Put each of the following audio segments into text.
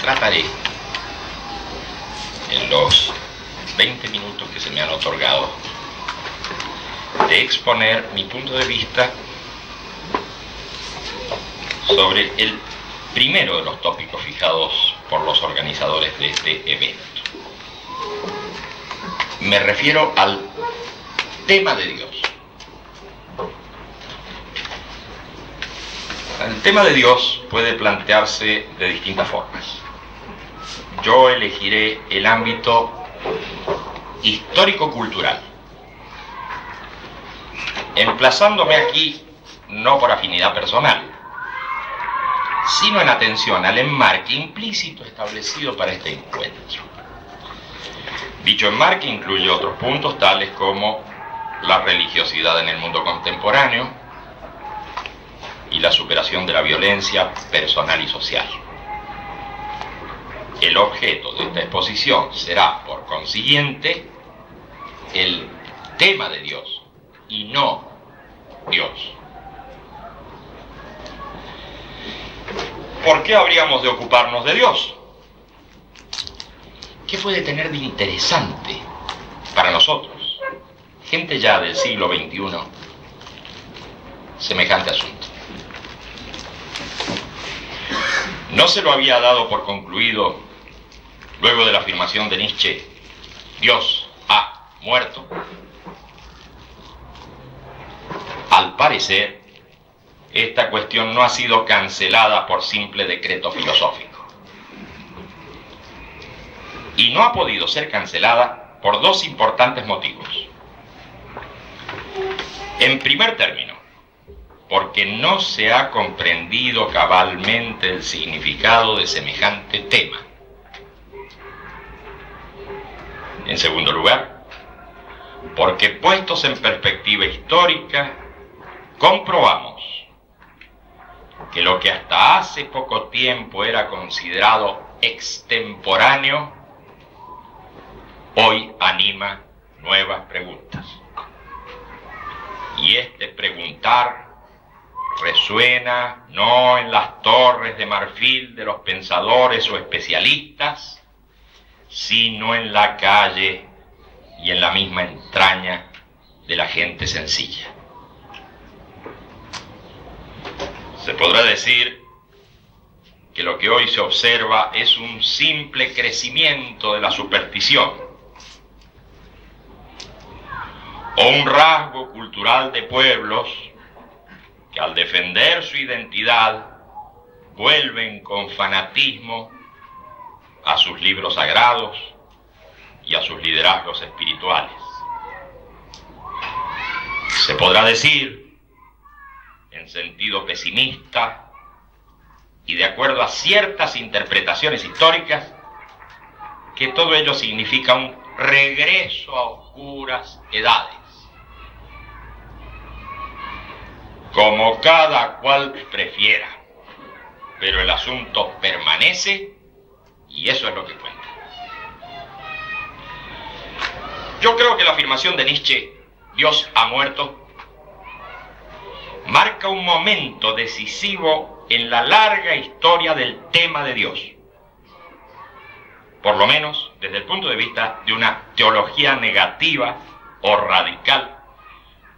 Trataré, en los 20 minutos que se me han otorgado, de exponer mi punto de vista sobre el primero de los tópicos fijados por los organizadores de este evento. Me refiero al tema de Dios. El tema de Dios puede plantearse de distintas formas. Yo elegiré el ámbito histórico-cultural, emplazándome aquí no por afinidad personal, sino en atención al enmarque implícito establecido para este encuentro. Dicho enmarque incluye otros puntos tales como la religiosidad en el mundo contemporáneo y la superación de la violencia personal y social. El objeto de esta exposición será, por consiguiente, el tema de Dios y no Dios. ¿Por qué habríamos de ocuparnos de Dios? ¿Qué puede tener de interesante para nosotros, gente ya del siglo XXI, semejante asunto? ¿No se lo había dado por concluido, luego de la afirmación de Nietzsche, Dios ha muerto? Al parecer, esta cuestión no ha sido cancelada por simple decreto filosófico. Y no ha podido ser cancelada por dos importantes motivos. En primer término, porque no se ha comprendido cabalmente el significado de semejante tema. En segundo lugar, porque puestos en perspectiva histórica, comprobamos que lo que hasta hace poco tiempo era considerado extemporáneo, hoy anima nuevas preguntas. Y este preguntar resuena no en las torres de marfil de los pensadores o especialistas, sino en la calle y en la misma entraña de la gente sencilla. Se podrá decir que lo que hoy se observa es un simple crecimiento de la superstición, o un rasgo cultural de pueblos que al defender su identidad vuelven con fanatismo a sus libros sagrados y a sus liderazgos espirituales. Se podrá decir, en sentido pesimista y de acuerdo a ciertas interpretaciones históricas, que todo ello significa un regreso a oscuras edades. Como cada cual prefiera, pero el asunto permanece y eso es lo que cuenta. Yo creo que la afirmación de Nietzsche, Dios ha muerto, marca un momento decisivo en la larga historia del tema de Dios, por lo menos desde el punto de vista de una teología negativa o radical,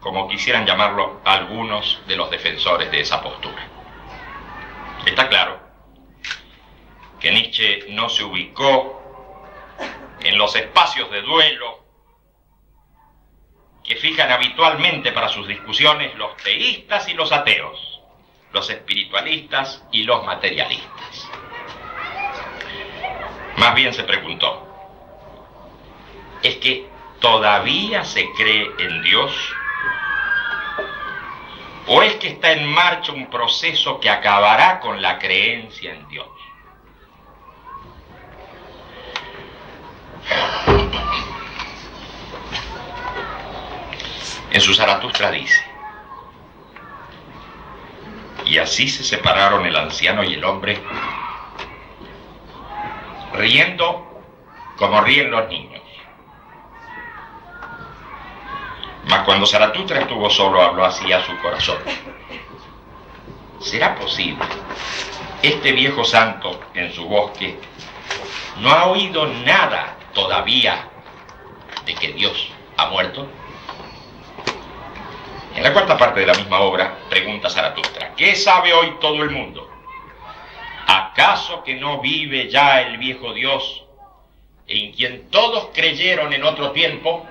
como quisieran llamarlo algunos de los defensores de esa postura. Está claro que Nietzsche no se ubicó en los espacios de duelo que fijan habitualmente para sus discusiones los teístas y los ateos, los espiritualistas y los materialistas. Más bien se preguntó, ¿es que todavía se cree en Dios? ¿O es que está en marcha un proceso que acabará con la creencia en Dios? En su Zaratustra dice, y así se separaron el anciano y el hombre, riendo como ríen los niños. Mas cuando Zaratustra estuvo solo, habló así a su corazón: ¿será posible Este viejo santo en su bosque no ha oído nada todavía de que Dios ha muerto. En la cuarta parte de la misma obra pregunta Zaratustra: ¿qué sabe hoy todo el mundo? ¿Acaso que no vive ya el viejo Dios en quien todos creyeron en otro tiempo?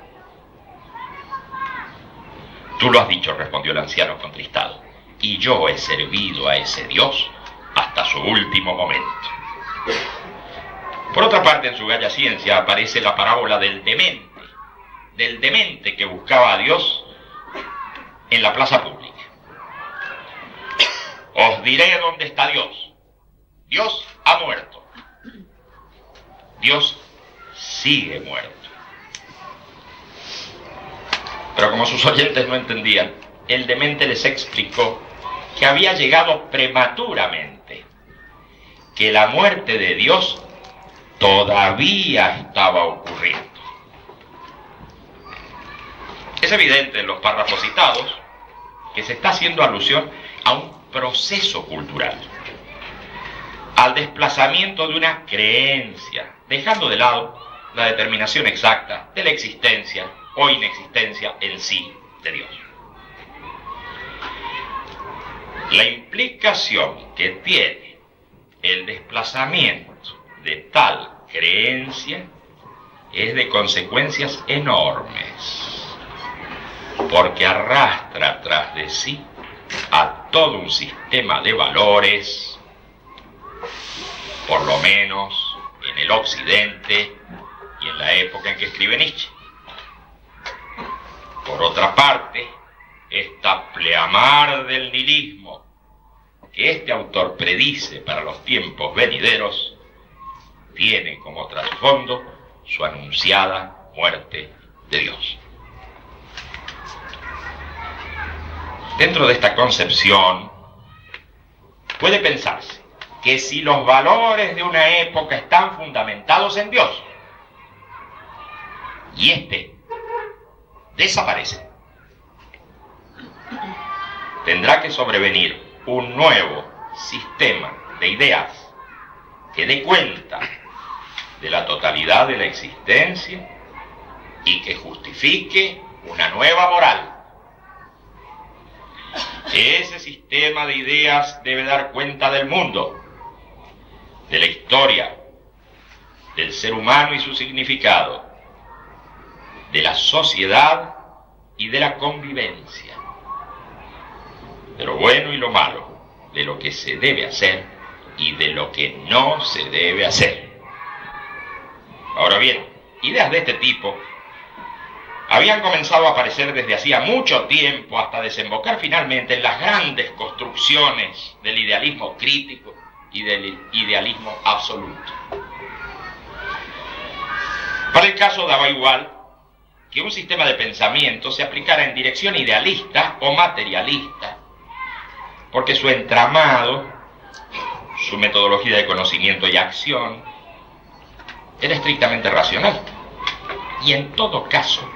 Tú lo has dicho, respondió el anciano contristado, y yo he servido a ese Dios hasta su último momento. Por otra parte, en su Galla Ciencia aparece la parábola del demente que buscaba a Dios en la plaza pública. Os diré dónde está Dios. Dios ha muerto. Dios sigue muerto. Pero como sus oyentes no entendían, el demente les explicó que había llegado prematuramente, que la muerte de Dios todavía estaba ocurriendo. Es evidente en los párrafos citados que se está haciendo alusión a un proceso cultural, al desplazamiento de una creencia, dejando de lado la determinación exacta de la existencia o inexistencia en sí de Dios. La implicación que tiene el desplazamiento de tal creencia es de consecuencias enormes, porque arrastra tras de sí a todo un sistema de valores, por lo menos en el Occidente y en la época en que escribe Nietzsche. Por otra parte, esta pleamar del nihilismo que este autor predice para los tiempos venideros tiene como trasfondo su anunciada muerte de Dios. Dentro de esta concepción puede pensarse que si los valores de una época están fundamentados en Dios y éste desaparece, tendrá que sobrevenir un nuevo sistema de ideas que dé cuenta de la totalidad de la existencia y que justifique una nueva moral. Ese sistema de ideas debe dar cuenta del mundo, de la historia, del ser humano y su significado, de la sociedad y de la convivencia, de lo bueno y lo malo, de lo que se debe hacer y de lo que no se debe hacer. Ahora bien, ideas de este tipo habían comenzado a aparecer desde hacía mucho tiempo hasta desembocar finalmente en las grandes construcciones del idealismo crítico y del idealismo absoluto. Para el caso daba igual que un sistema de pensamiento se aplicara en dirección idealista o materialista, porque su entramado, su metodología de conocimiento y acción, era estrictamente racional, y en todo caso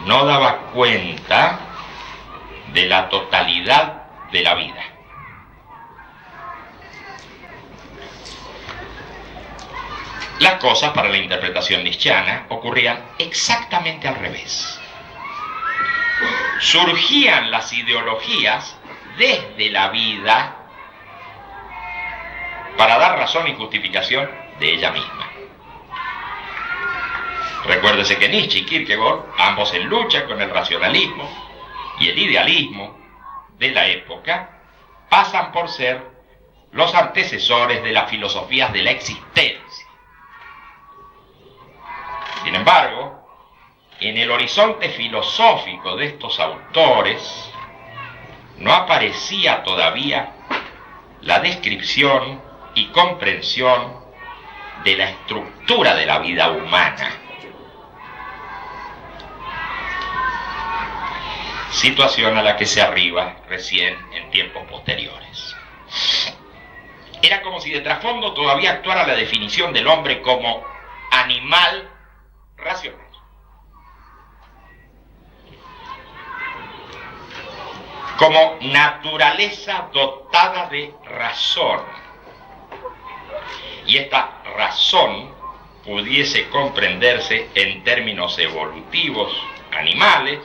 no daba cuenta de la totalidad de la vida. Las cosas para la interpretación nietzscheana ocurrían exactamente al revés. Surgían las ideologías desde la vida para dar razón y justificación de ella misma. Recuérdese que Nietzsche y Kierkegaard, ambos en lucha con el racionalismo y el idealismo de la época, pasan por ser los antecesores de las filosofías de la existencia. Sin embargo, en el horizonte filosófico de estos autores no aparecía todavía la descripción y comprensión de la estructura de la vida humana. Situación a la que se arriba recién en tiempos posteriores. Era como si de trasfondo todavía actuara la definición del hombre como animal racional. Como naturaleza dotada de razón, y esta razón pudiese comprenderse en términos evolutivos animales,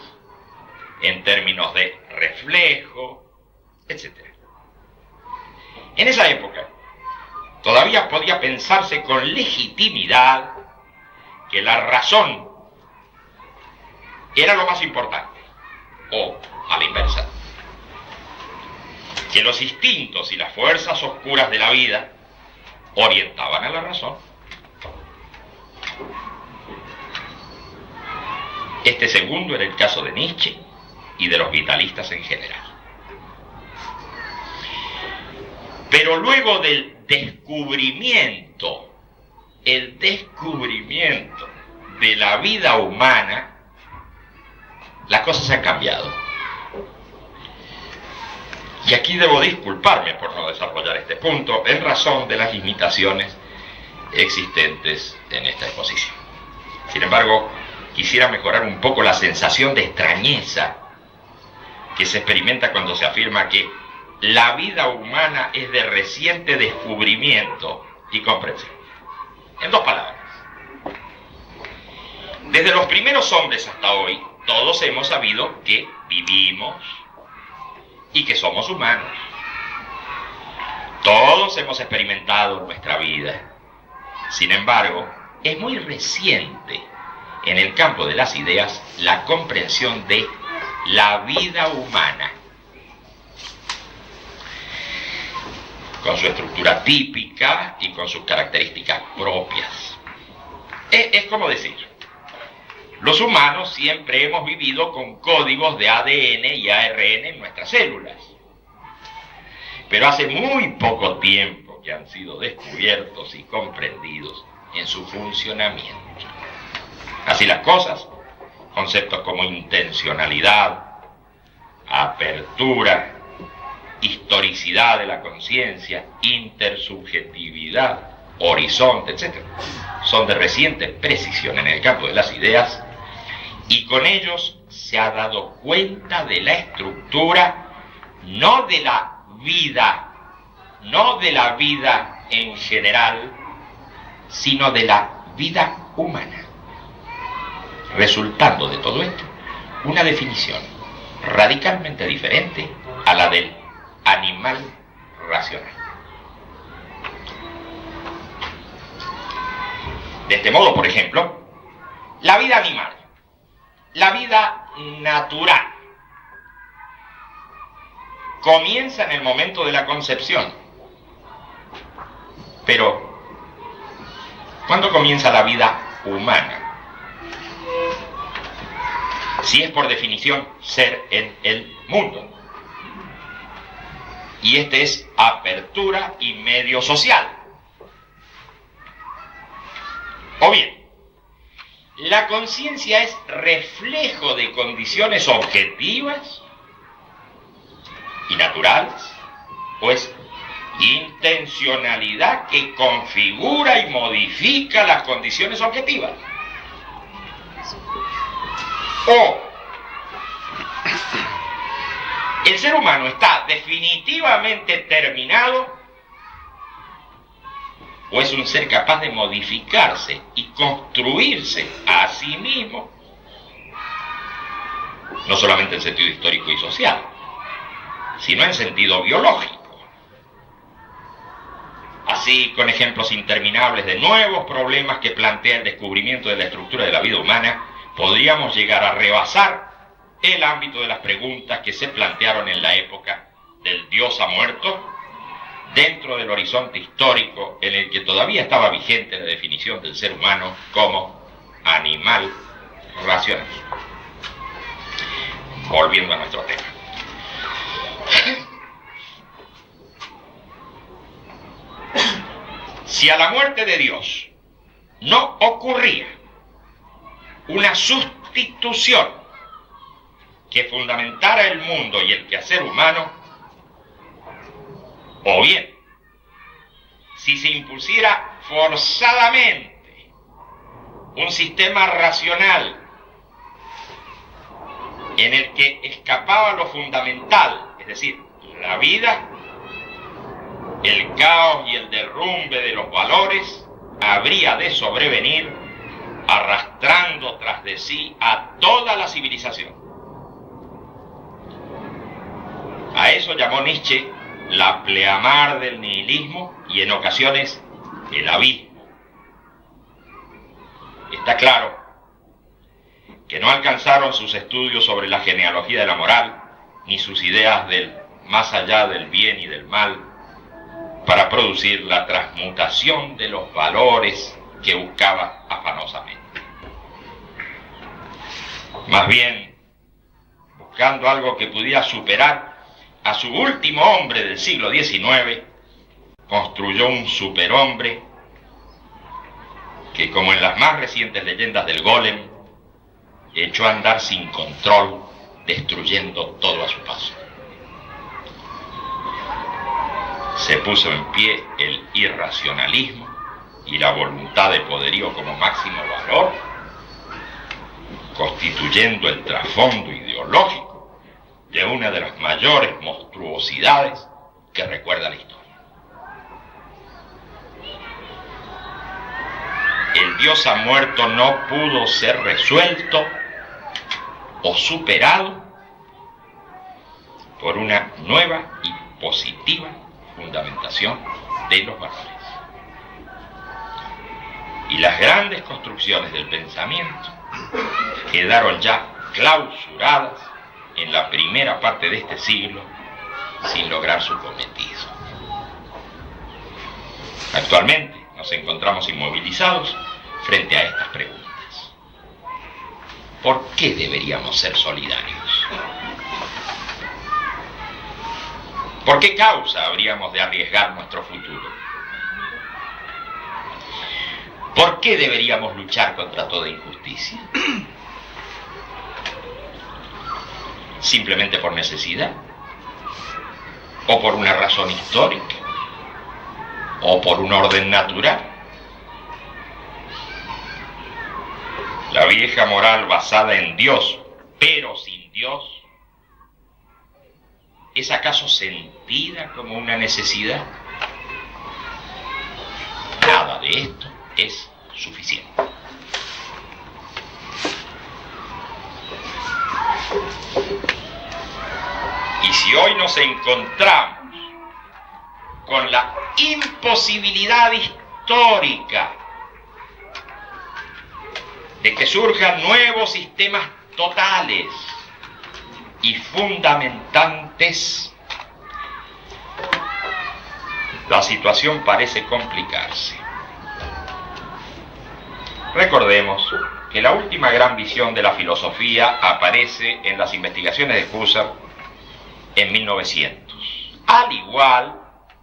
en términos de reflejo, etc. En esa época, todavía podía pensarse con legitimidad que la razón era lo más importante, o a la inversa, que los instintos y las fuerzas oscuras de la vida orientaban a la razón. Este segundo era el caso de Nietzsche y de los vitalistas en general. Pero luego del descubrimiento, el descubrimiento de la vida humana, las cosas han cambiado. Y aquí debo disculparme por no desarrollar este punto en razón de las limitaciones existentes en esta exposición. Sin embargo, quisiera mejorar un poco la sensación de extrañeza que se experimenta cuando se afirma que la vida humana es de reciente descubrimiento y comprensión. En dos palabras. Desde los primeros hombres hasta hoy, todos hemos sabido que vivimos y que somos humanos. Todos hemos experimentado nuestra vida. Sin embargo, es muy reciente en el campo de las ideas la comprensión de la vida humana, con su estructura típica y con sus características propias. Es como decir, los humanos siempre hemos vivido con códigos de ADN y ARN en nuestras células, pero hace muy poco tiempo que han sido descubiertos y comprendidos en su funcionamiento. Así las cosas, conceptos como intencionalidad, apertura, historicidad de la conciencia, intersubjetividad, horizonte, etc., son de reciente precisión en el campo de las ideas, y con ellos se ha dado cuenta de la estructura, no de la vida en general, sino de la vida humana. Resultando de todo esto, una definición radicalmente diferente a la del animal racional. De este modo, por ejemplo, la vida animal, la vida natural, comienza en el momento de la concepción. Pero, ¿cuándo comienza la vida humana? Si es por definición ser en el mundo. Y este es apertura y medio social. O bien, la conciencia es reflejo de condiciones objetivas y naturales, o es intencionalidad que configura y modifica las condiciones objetivas. O el ser humano está definitivamente terminado, o es un ser capaz de modificarse y construirse a sí mismo, no solamente en sentido histórico y social, sino en sentido biológico. Así, con ejemplos interminables de nuevos problemas que plantea el descubrimiento de la estructura de la vida humana, podríamos llegar a rebasar el ámbito de las preguntas que se plantearon en la época del Dios ha muerto, dentro del horizonte histórico en el que todavía estaba vigente la definición del ser humano como animal racional. Volviendo a nuestro tema. Si a la muerte de Dios no ocurría una sustitución que fundamentara el mundo y el quehacer humano, o bien, si se impusiera forzadamente un sistema racional en el que escapaba lo fundamental, es decir, la vida, el caos y el derrumbe de los valores habría de sobrevenir arrastrando tras de sí a toda la civilización. A eso llamó Nietzsche la pleamar del nihilismo y en ocasiones el abismo. Está claro que no alcanzaron sus estudios sobre la genealogía de la moral ni sus ideas del más allá del bien y del mal para producir la transmutación de los valores que buscaba afanosamente. Más bien, buscando algo que pudiera superar a su último hombre del siglo XIX, construyó un superhombre que, como en las más recientes leyendas del Golem, echó a andar sin control, destruyendo todo a su paso. Se puso en pie el irracionalismo y la voluntad de poderío como máximo valor, constituyendo el trasfondo ideológico de una de las mayores monstruosidades que recuerda la historia. El Dios ha muerto no pudo ser resuelto o superado por una nueva y positiva fundamentación de los valores. Y las grandes construcciones del pensamiento quedaron ya clausuradas en la primera parte de este siglo sin lograr su cometido. Actualmente nos encontramos inmovilizados frente a estas preguntas. ¿Por qué deberíamos ser solidarios? ¿Por qué causa habríamos de arriesgar nuestro futuro? ¿Por qué deberíamos luchar contra toda injusticia? ¿Simplemente por necesidad? ¿O por una razón histórica? ¿O por un orden natural? La vieja moral basada en Dios, pero sin Dios, ¿es acaso sentida como una necesidad? Nada de esto es suficiente. Y si hoy nos encontramos con la imposibilidad histórica de que surjan nuevos sistemas totales y fundamentantes, la situación parece complicarse. Recordemos que la última gran visión de la filosofía aparece en las investigaciones de Husserl en 1900, al igual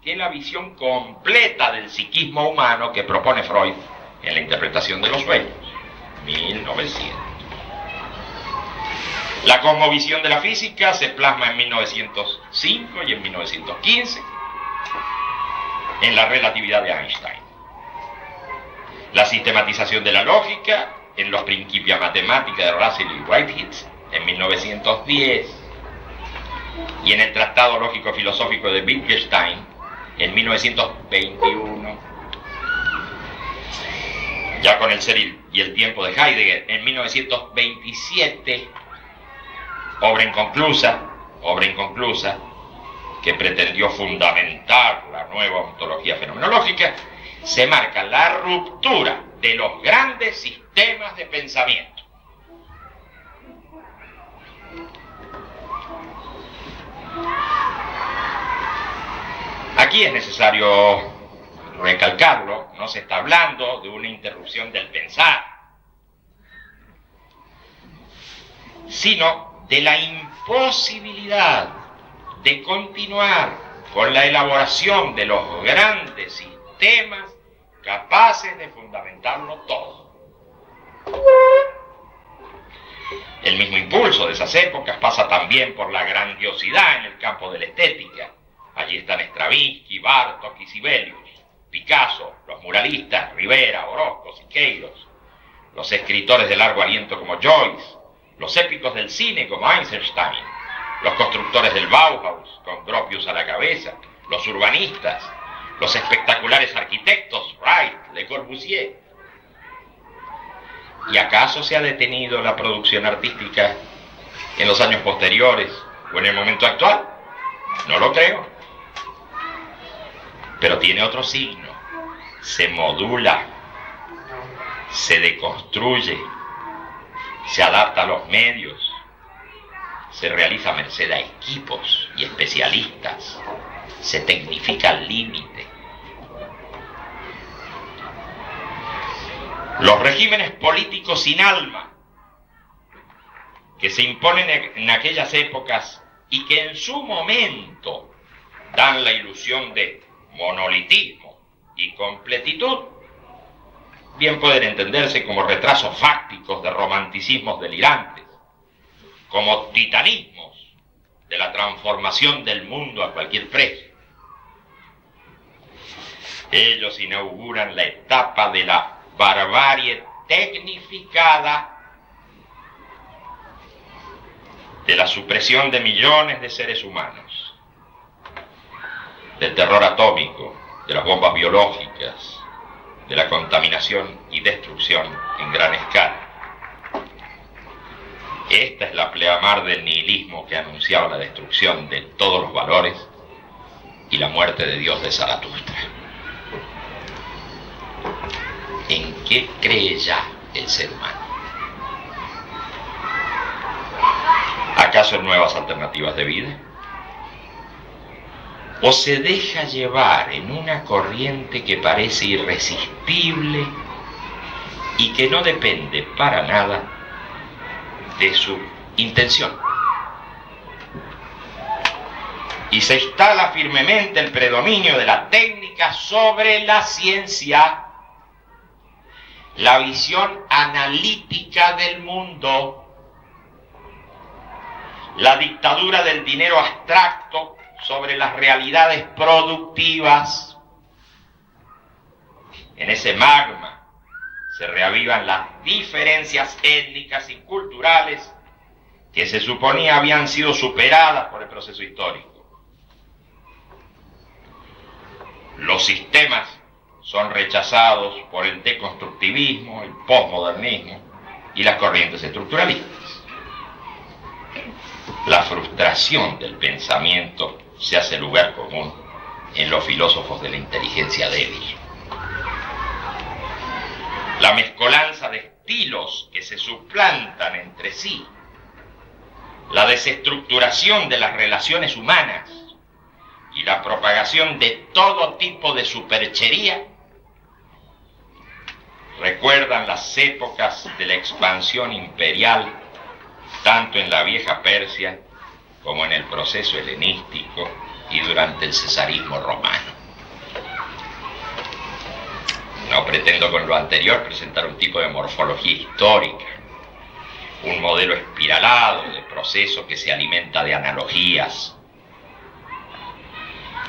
que la visión completa del psiquismo humano que propone Freud en la interpretación de los sueños, 1900. La cosmovisión de la física se plasma en 1905 y en 1915 en la relatividad de Einstein. La sistematización de la lógica en los Principia Mathematica de Russell y Whitehead en 1910 y en el Tratado Lógico Filosófico de Wittgenstein en 1921. Ya con el ser y el tiempo de Heidegger en 1927, obra inconclusa, que pretendió fundamentar la nueva ontología fenomenológica, se marca la ruptura de los grandes sistemas de pensamiento. Aquí es necesario recalcarlo, no se está hablando de una interrupción del pensar, sino de la imposibilidad de continuar con la elaboración de los grandes sistemas capaces de fundamentarlo todo. El mismo impulso de esas épocas pasa también por la grandiosidad en el campo de la estética. Allí están Stravinsky, Bartók y Sibelius, Picasso, los muralistas Rivera, Orozco, Siqueiros, los escritores de largo aliento como Joyce, los épicos del cine como Eisenstein, los constructores del Bauhaus con Gropius a la cabeza, los urbanistas, los espectaculares arquitectos Wright, Le Corbusier. ¿Y acaso se ha detenido la producción artística en los años posteriores o en el momento actual? No lo creo. Pero tiene otro signo. Se modula, se deconstruye, se adapta a los medios, se realiza merced a equipos y especialistas, se tecnifica al límite. Los regímenes políticos sin alma que se imponen en aquellas épocas y que en su momento dan la ilusión de monolitismo y completitud, bien pueden entenderse como retrasos fácticos de romanticismos delirantes, como titanismos de la transformación del mundo a cualquier precio. Ellos inauguran la etapa de la barbarie tecnificada, de la supresión de millones de seres humanos, del terror atómico, de las bombas biológicas, de la contaminación y destrucción en gran escala. Esta es la pleamar del nihilismo que anunciaba la destrucción de todos los valores y la muerte de Dios de Zaratustra. ¿En qué cree ya el ser humano? ¿Acaso en nuevas alternativas de vida? ¿O se deja llevar en una corriente que parece irresistible y que no depende para nada de su intención? Y se instala firmemente el predominio de la técnica sobre la ciencia, la visión analítica del mundo, la dictadura del dinero abstracto sobre las realidades productivas. En ese magma se reavivan las diferencias étnicas y culturales que se suponía habían sido superadas por el proceso histórico. Los sistemas son rechazados por el deconstructivismo, el posmodernismo y las corrientes estructuralistas. La frustración del pensamiento se hace lugar común en los filósofos de la inteligencia débil. La mezcolanza de estilos que se suplantan entre sí, la desestructuración de las relaciones humanas y la propagación de todo tipo de superchería recuerdan las épocas de la expansión imperial, tanto en la vieja Persia como en el proceso helenístico y durante el cesarismo romano. No pretendo con lo anterior presentar un tipo de morfología histórica, un modelo espiralado de proceso que se alimenta de analogías.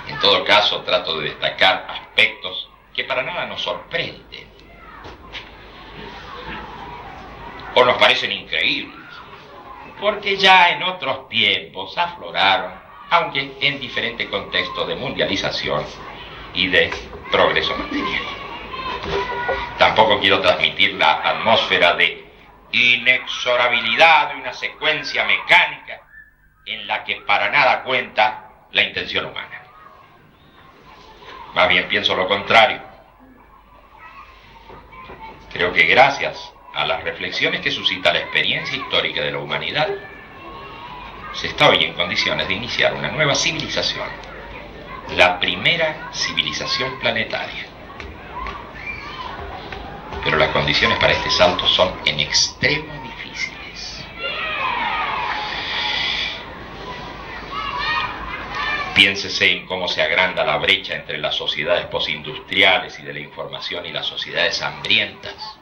En todo caso, trato de destacar aspectos que para nada nos sorprenden o nos parecen increíbles, porque ya en otros tiempos afloraron, aunque en diferente contexto de mundialización y de progreso material. Tampoco quiero transmitir la atmósfera de inexorabilidad de una secuencia mecánica en la que para nada cuenta la intención humana. Más bien pienso lo contrario. Creo que gracias a las reflexiones que suscita la experiencia histórica de la humanidad, se está hoy en condiciones de iniciar una nueva civilización, la primera civilización planetaria. Pero las condiciones para este salto son en extremo difíciles. Piénsese en cómo se agranda la brecha entre las sociedades postindustriales y de la información y las sociedades hambrientas.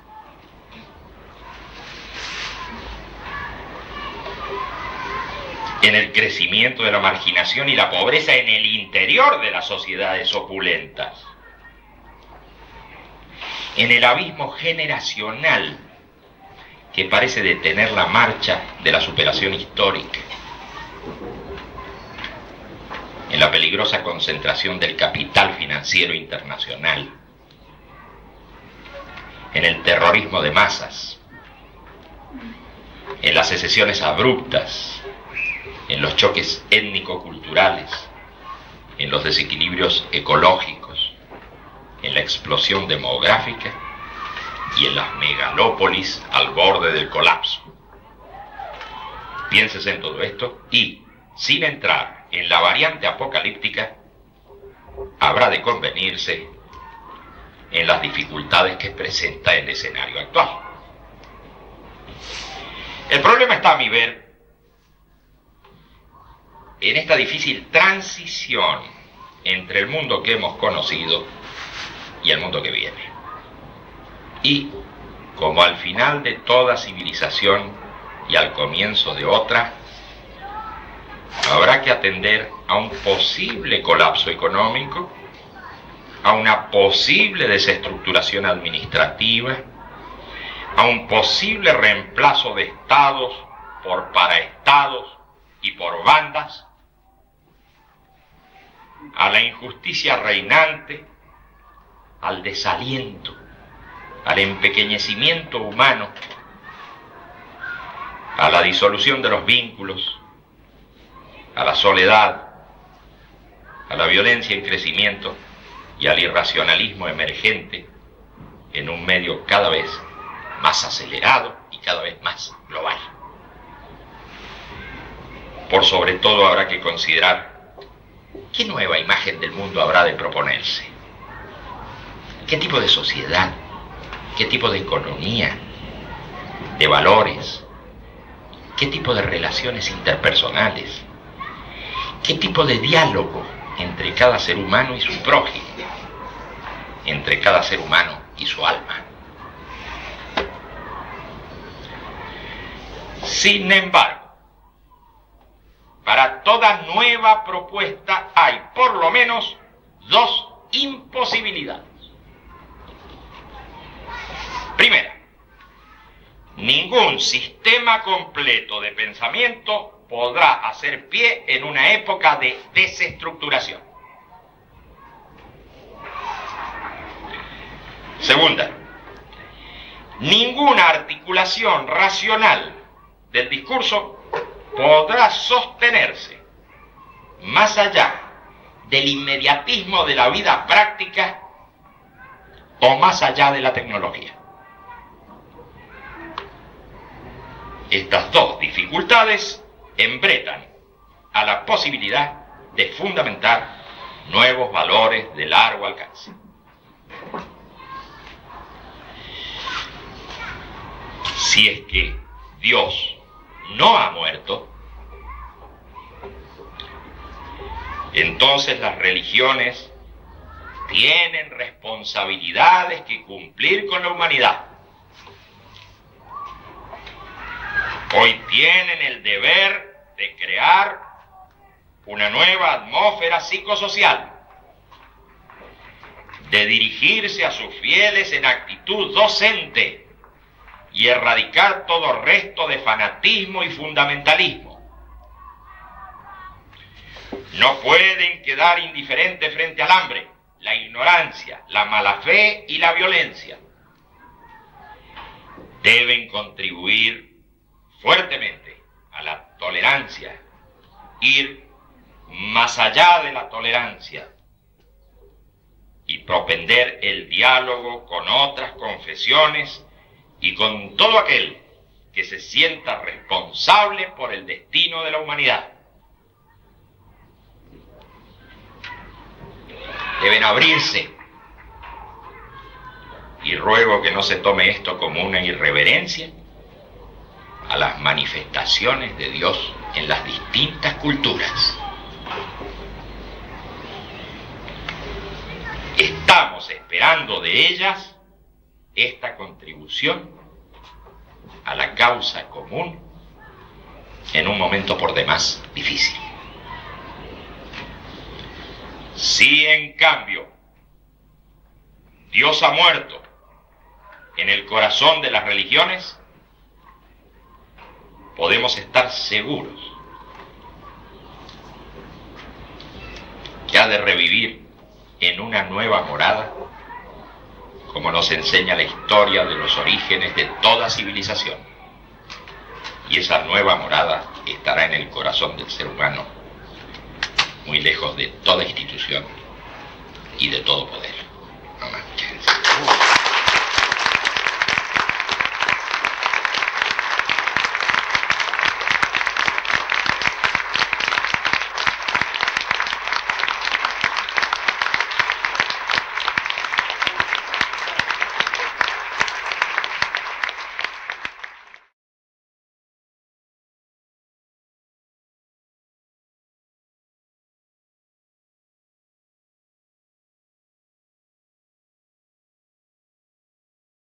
En el crecimiento de la marginación y la pobreza en el interior de las sociedades opulentas. En el abismo generacional que parece detener la marcha de la superación histórica. en la peligrosa concentración del capital financiero internacional, en el terrorismo de masas, en las secesiones abruptas, en los choques étnico-culturales, en los desequilibrios ecológicos, en la explosión demográfica y en las megalópolis al borde del colapso. Piénsese en todo esto y, sin entrar en la variante apocalíptica, habrá de convenirse en las dificultades que presenta el escenario actual. El problema está, a mi ver, en esta difícil transición entre el mundo que hemos conocido y el mundo que viene. Y, como al final de toda civilización y al comienzo de otra, habrá que atender a un posible colapso económico, a una posible desestructuración administrativa, a un posible reemplazo de estados por paraestados y por bandas, a la injusticia reinante, al desaliento, al empequeñecimiento humano, a la disolución de los vínculos, a la soledad, a la violencia en crecimiento y al irracionalismo emergente en un medio cada vez más acelerado y cada vez más global. Por sobre todo habrá que considerar qué nueva imagen del mundo habrá de proponerse, qué tipo de sociedad, qué tipo de economía, de valores, qué tipo de relaciones interpersonales, qué tipo de diálogo entre cada ser humano y su prójimo, entre cada ser humano y su alma. Sin embargo, para toda nueva propuesta hay por lo menos dos imposibilidades. Primera, ningún sistema completo de pensamiento podrá hacer pie en una época de desestructuración. Segunda, ninguna articulación racional del discurso podrá sostenerse más allá del inmediatismo de la vida práctica o más allá de la tecnología. Estas dos dificultades embretan a la posibilidad de fundamentar nuevos valores de largo alcance. Si es que Dios no ha muerto, entonces las religiones tienen responsabilidades que cumplir con la humanidad. Hoy tienen el deber de crear una nueva atmósfera psicosocial, de dirigirse a sus fieles en actitud docente y erradicar todo resto de fanatismo y fundamentalismo. No pueden quedar indiferentes frente al hambre, la ignorancia, la mala fe y la violencia. Deben contribuir fuertemente a la tolerancia, ir más allá de la tolerancia y propender el diálogo con otras confesiones y con todo aquel que se sienta responsable por el destino de la humanidad. Deben abrirse, y ruego que no se tome esto como una irreverencia, a las manifestaciones de Dios en las distintas culturas. Estamos esperando de ellas esta contribución a la causa común en un momento por demás difícil. Si en cambio Dios ha muerto en el corazón de las religiones, podemos estar seguros que ha de revivir en una nueva morada, como nos enseña la historia de los orígenes de toda civilización. Y esa nueva morada estará en el corazón del ser humano, muy lejos de toda institución y de todo poder.